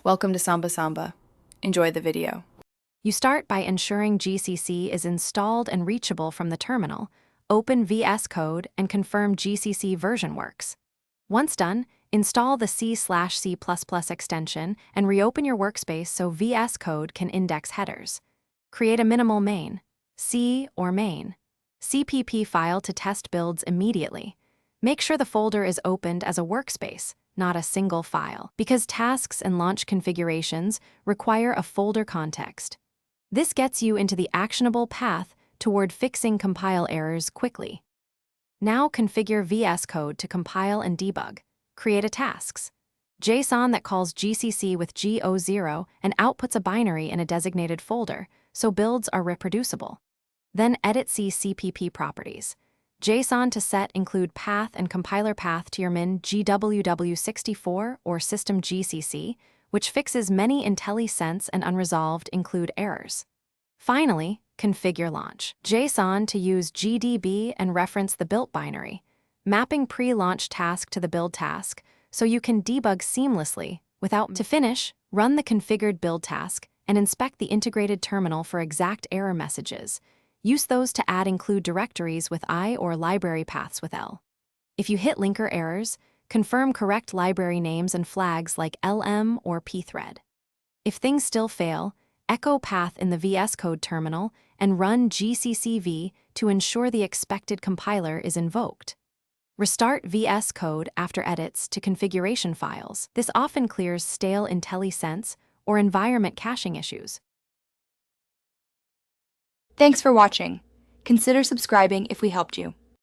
Welcome to Samba Samba. Enjoy the video. You start by ensuring GCC is installed and reachable from the terminal. Open VS Code and confirm GCC version works. Once done, install the C/C++ extension and reopen your workspace so VS Code can index headers. Create a minimal main, C or main, CPP file to test builds immediately. Make sure the folder is opened as a workspace, not a single file, because tasks and launch configurations require a folder context. This gets you into the actionable path toward fixing compile errors quickly. Now configure VS Code to compile and debug. Create a tasks. JSON that calls GCC with G00 and outputs a binary in a designated folder, so builds are reproducible. Then edit CPP properties. JSON to set include path and compiler path to your min GWW64 or system GCC, which fixes many IntelliSense and unresolved include errors. Finally, configure launch. JSON to use GDB and reference the built binary, mapping pre-launch task to the build task so you can debug seamlessly without. To finish, run the configured build task and inspect the integrated terminal for exact error messages. Use those to add include directories with I or library paths with L. If you hit linker errors, confirm correct library names and flags like LM or pthread. If things still fail, echo path in the VS Code terminal and run gccv to ensure the expected compiler is invoked. Restart VS Code after edits to configuration files. This often clears stale IntelliSense or environment caching issues. Thanks for watching. Consider subscribing if we helped you.